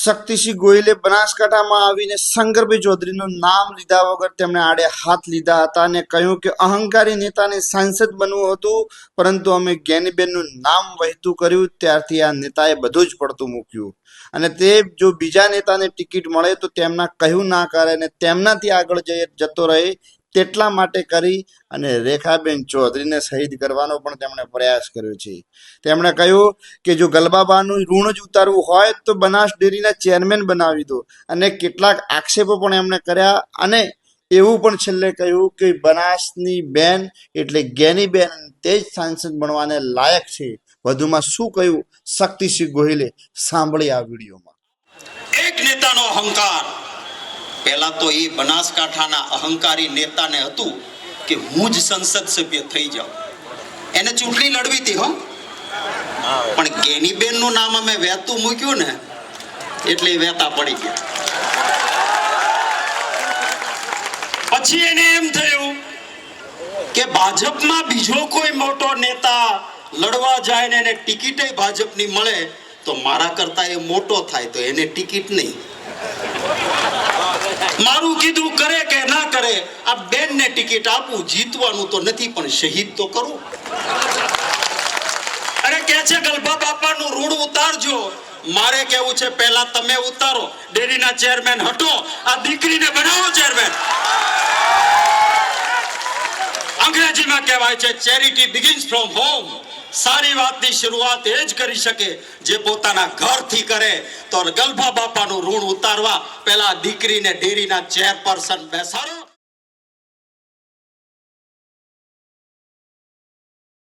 શક્તિસિંહ ગોહિલે બનાસકાંઠામાં આવીને શંકરભાઈ ચૌધરીનું નામ લીધા વગર તેમણે આડે હાથ લીધા હતા અને કહ્યું કે અહંકારી નેતાને સાંસદ બનવું હતું, પરંતુ અમે જ્ઞાનીબેનનું નામ વહેતું કર્યું ત્યારથી આ નેતાએ બધું જ પડતું મૂક્યું અને તે જો બીજા નેતાને ટિકિટ મળે તો તેમના કહ્યું ના કરે અને તેમનાથી આગળ જતો રહે તેટલા માટે કરી અને રેખાબેન ચૌધરીને શહીદ કરવાનો પણ તેમણે પ્રયાસ કર્યો છે. તેમણે કહ્યું કે જો ગલબાબાનું ઋણ જ ઉતારવું હોય તો બનાસ ડેરીના ચેરમેન બનાવી દો અને કેટલાક આક્ષેપો પણ એમણે કર્યા અને એવું પણ છેલ્લે કહ્યું કે બનાસની બેન એટલે જ્ઞાની બેન તે જ સાંસદ બનવાને લાયક છે. વધુમાં શું કહ્યું શક્તિસિંહ ગોહિલે સાંભળી આ વિડીયોમાં. એક નેતાનો અહંકાર, પહેલા તો એ બનાસકાંઠાના અહંકારી નેતાને હતું કે હું જ સંસદ સભ્ય થઈ જાઉં. એને ચૂંટણી લડવી હતી હો, પણ ગેનીબેન નું નામ અમે વહેતું મૂક્યું ને એટલે વહેતા પડી ગયા. પછી એને એમ થયું કે ભાજપમાં બીજો કોઈ મોટો નેતા લડવા જાય ને એને ટિકિટ ભાજપની મળે તો મારા કરતા એ મોટો થાય તો એને ટિકિટ નહીં. મારું કીધું કરે કે ના કરે, આ બેન ને ટિકિટ આપું, જીતવાનું તો નથી પણ શહીદ તો કરું. અરે કે છે ગલભા બાપાનું ઋણ ઉતારજો. મારે કેવું છે પહેલા તમે ઉતારો, ડેરીના ચેરમેન હટો, આ દીકરીને બનાવો ચેરમેન. અંગ્રેજીમાં કહેવાય છે ચેરિટી બિગિન્સ ફ્રોમ હોમ. સારી વાતની શરૂઆત એ જ કરી શકે જે પોતાના ઘરથી કરે. તો ગલભા બાપાનું ઋણ ઉતારવા પહેલા દીકરીને ડેરીના ચેરપર્સન બેસાડો.